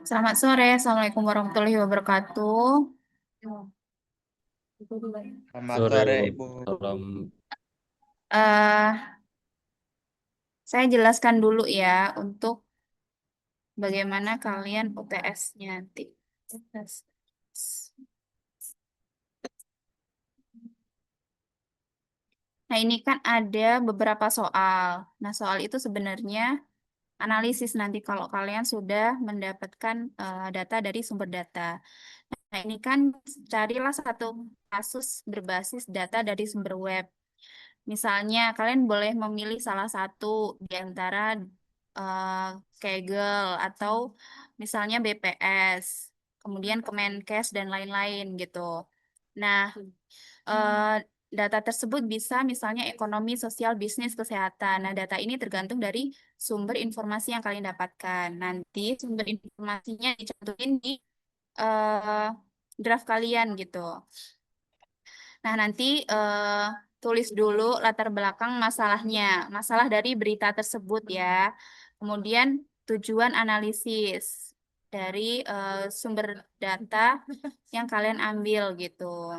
Selamat sore, Assalamualaikum warahmatullahi wabarakatuh. Selamat Sore, sore, Ibu. malam. eh saya jelaskan dulu ya untuk bagaimana kalian UTS-nya nanti. Nah, ini kan ada beberapa soal. Nah, soal itu sebenarnya analisis nanti kalau kalian sudah mendapatkan data dari sumber data. Nah, ini kan carilah satu kasus berbasis data dari sumber web. Misalnya, kalian boleh memilih salah satu di antara eh, Kaggle atau misalnya BPS, kemudian Kemenkes dan lain-lain gitu. Nah, eh, data tersebut bisa misalnya ekonomi, sosial, bisnis, kesehatan. Nah, data ini tergantung dari sumber informasi yang kalian dapatkan. Nanti sumber informasinya dicantumin di eh, draft kalian gitu. Nah, nanti tulis dulu latar belakang masalahnya, masalah dari berita tersebut ya. Kemudian tujuan analisis dari sumber data yang kalian ambil gitu.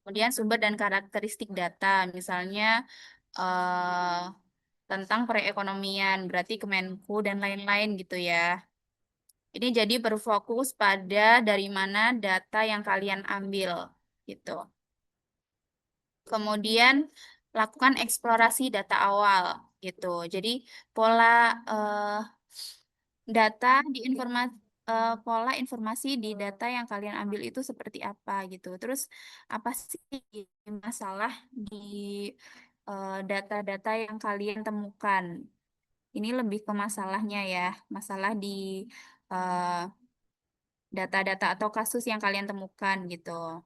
Kemudian sumber dan karakteristik data, misalnya eh, tentang perekonomian, berarti Kemenku dan lain-lain gitu ya. Ini jadi berfokus pada dari mana data yang kalian ambil gitu. Kemudian lakukan eksplorasi data awal gitu. Jadi pola eh, data di informasi pola informasi di data yang kalian ambil itu seperti apa gitu. Terus apa sih masalah di data-data yang kalian temukan? Ini lebih ke masalahnya ya, masalah di eh, data-data atau kasus yang kalian temukan gitu.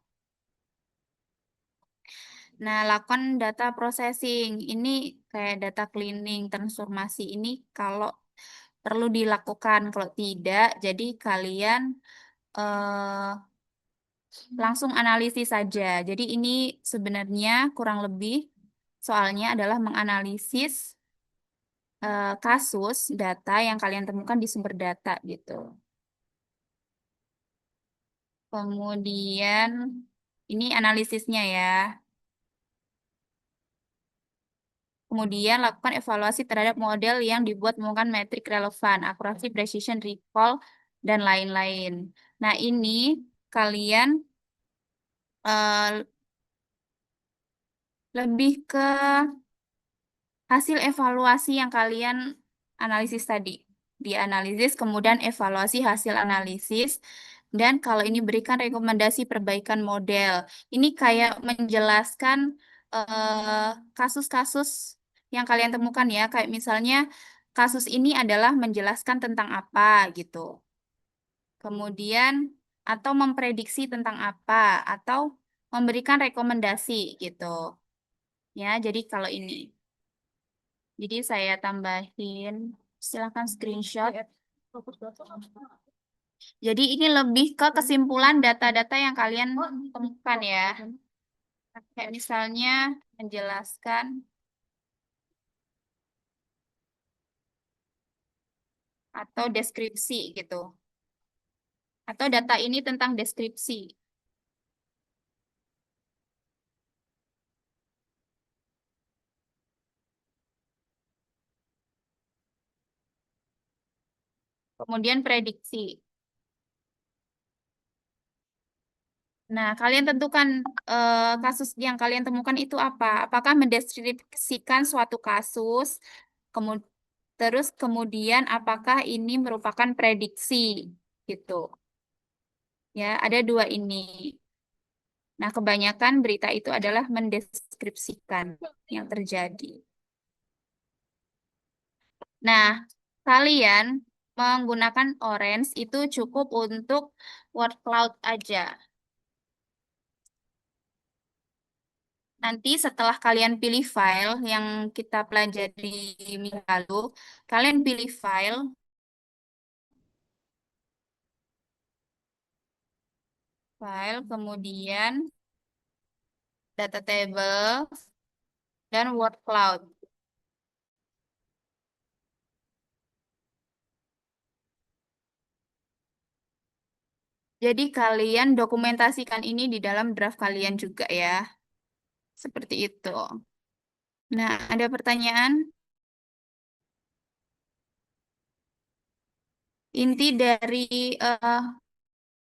Nah, lakukan data processing. Ini kayak data cleaning, transformasi ini kalau perlu dilakukan. Kalau tidak, jadi kalian langsung analisis saja. Jadi ini sebenarnya kurang lebih soalnya adalah menganalisis kasus data yang kalian temukan di sumber data gitu. Kemudian ini analisisnya ya. Kemudian lakukan evaluasi terhadap model yang dibuat menggunakan metrik relevan, akurasi, precision, recall, dan lain-lain. Nah, ini kalian eh, lebih ke hasil evaluasi yang kalian analisis tadi. Dianalisis, kemudian evaluasi hasil analisis, dan kalau ini berikan rekomendasi perbaikan model. Ini kayak menjelaskan kasus-kasus yang kalian temukan ya, kayak misalnya kasus ini adalah menjelaskan tentang apa gitu. Kemudian atau memprediksi tentang apa atau memberikan rekomendasi gitu. Ya, jadi kalau ini. Jadi saya tambahin, silakan screenshot. Jadi ini lebih ke kesimpulan data-data yang kalian temukan ya. Kayak misalnya menjelaskan atau deskripsi gitu. Atau data ini tentang deskripsi. Kemudian prediksi. Nah, kalian tentukan kasus yang kalian temukan itu apa? Apakah mendeskripsikan suatu kasus, terus kemudian apakah ini merupakan prediksi gitu? Ya, ada dua ini. Nah, kebanyakan berita itu adalah mendeskripsikan yang terjadi. Nah, kalian menggunakan orange itu cukup untuk word cloud aja. Nanti setelah kalian pilih file yang kita pelajari minggu lalu, kalian pilih file, kemudian data table, dan word cloud. Jadi kalian dokumentasikan ini di dalam draft kalian juga ya. Seperti itu. Nah, ada pertanyaan? Inti dari eh,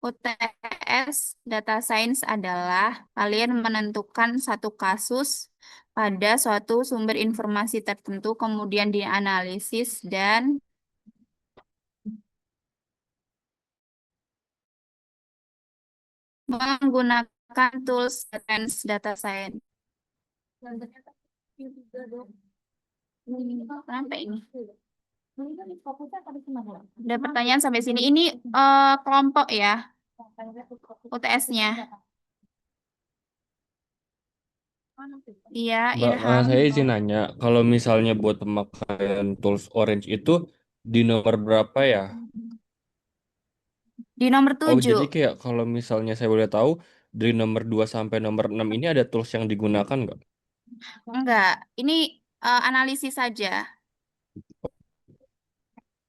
UTS Data Science adalah kalian menentukan satu kasus pada suatu sumber informasi tertentu, kemudian dianalisis dan menggunakan tools Advanced Data Science. Kenapa ini? Ada pertanyaan sampai sini. Ini kelompok ya, UTS-nya. Iya, Mbak, Irham. saya izin nanya, kalau misalnya buat pemakaian tools Orange itu di nomor berapa ya? Di nomor Oh, 7. jadi kayak kalau misalnya saya boleh tahu, dari nomor 2 sampai nomor 6 ini ada tools yang digunakan nggak? Enggak, ini analisis saja.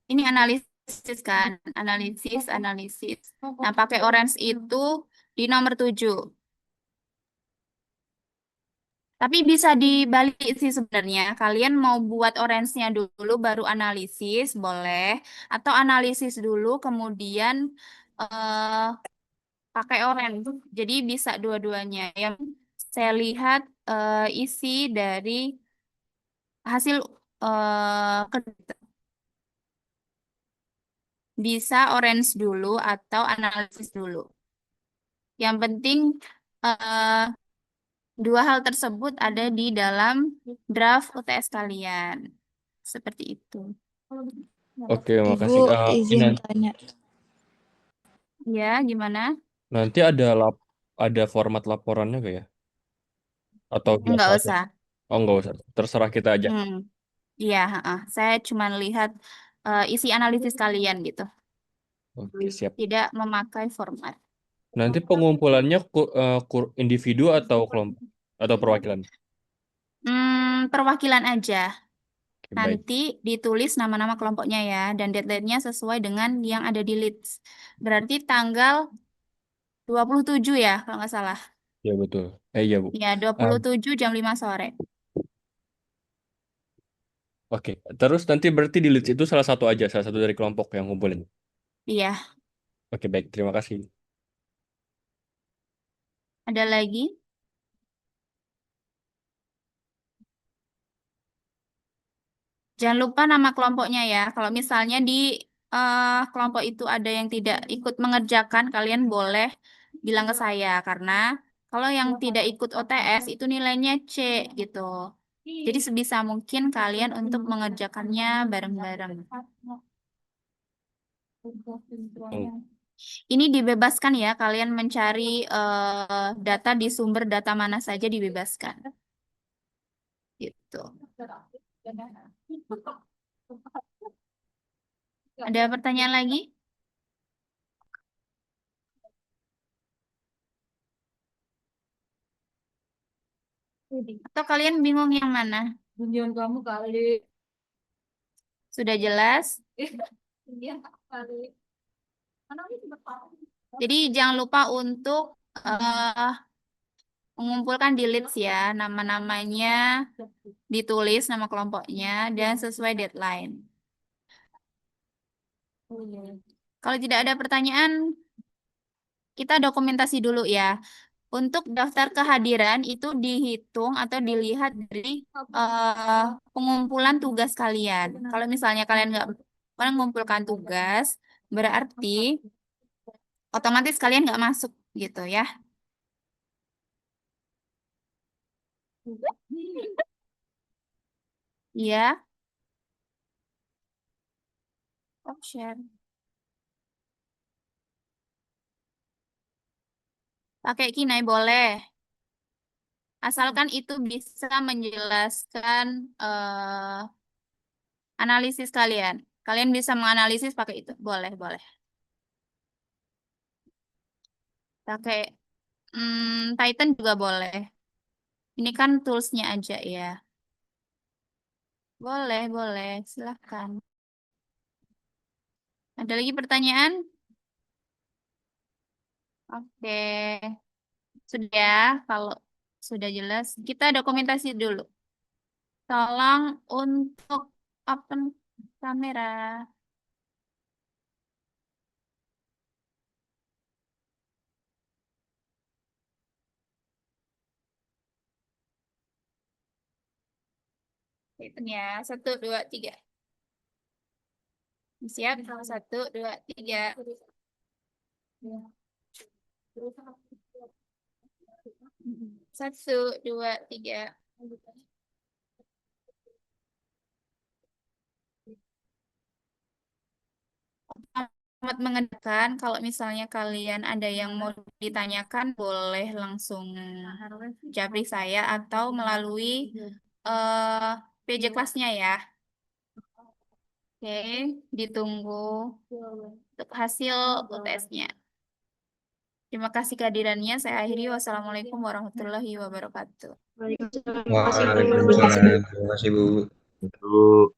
Ini analisis kan, analisis. Nah, pakai orange itu di nomor 7. Tapi bisa dibalik sih sebenarnya. Kalian mau buat orange-nya dulu baru analisis, boleh. Atau analisis dulu kemudian eh, pakai orange. Jadi bisa dua-duanya. Yang saya lihat isi dari hasil bisa orange dulu atau analisis dulu. Yang penting eh, dua hal tersebut ada di dalam draft UTS kalian. Seperti itu. Oke, Ibu makasih. izin tanya. Ya, gimana? Nanti ada format laporannya nggak ya? Atau biasa Enggak aja? usah. Oh, nggak usah. Terserah kita aja. Hmm. Iya, heeh. Saya cuma lihat isi analisis kalian gitu. Oke, siap. Tidak memakai format. Nanti pengumpulannya individu atau kelompok atau perwakilan? Perwakilan aja. Oke, baik. Nanti ditulis nama-nama kelompoknya ya, dan deadline-nya sesuai dengan yang ada di leads. Berarti tanggal 27 ya, kalau nggak salah. Ya, betul. Iya, Bu. Ya, dua Ah, puluh tujuh jam 5 sore. oke. Terus nanti berarti di leads itu salah satu aja, salah satu dari kelompok yang ngumpulin. Iya, Oke, baik. Terima kasih. ada lagi. Jangan lupa nama kelompoknya ya. Kalau misalnya di kelompok itu ada yang tidak ikut mengerjakan, kalian boleh bilang ke saya. Karena kalau yang tidak ikut OTS itu nilainya C gitu. Jadi sebisa mungkin kalian untuk mengerjakannya bareng-bareng. Hmm. Ini dibebaskan ya, kalian mencari data di sumber data mana saja dibebaskan. Gitu. Ada pertanyaan lagi? Atau kalian bingung yang mana? Bingung kamu kali. Sudah jelas? Iya, kali. Jadi jangan lupa untuk mengumpulkan di leads ya, nama-namanya ditulis nama kelompoknya dan sesuai deadline. Kalau tidak ada pertanyaan, kita dokumentasi dulu ya. Untuk daftar kehadiran itu dihitung atau dilihat dari pengumpulan tugas kalian. Kalau misalnya kalian nggak mengumpulkan tugas, berarti otomatis kalian nggak masuk gitu ya. Iya, oh, share. Pakai Kinai boleh. Asalkan itu bisa menjelaskan analisis kalian. Kalian bisa menganalisis pakai itu. Boleh, boleh. Pakai Titan juga boleh. Ini kan toolsnya aja ya. Boleh, boleh. Silahkan. Ada lagi pertanyaan? Oke, sudah ya. Kalau sudah jelas, kita dokumentasi dulu. Tolong untuk open kamera. Hitung ya, satu, dua, tiga. Siap, satu, dua, tiga. Satu, dua, tiga. Amat mengedepan kalau misalnya kalian ada yang mau ditanyakan, boleh langsung japri saya atau melalui eh PJ kelasnya ya. Oke, ditunggu untuk hasil UTS-nya. Terima kasih kehadirannya. Saya akhiri. Wassalamualaikum warahmatullahi wabarakatuh. Waalaikumsalam. Terima kasih, Bu. Waalaikumsalam. Terima kasih, Bu. Bu.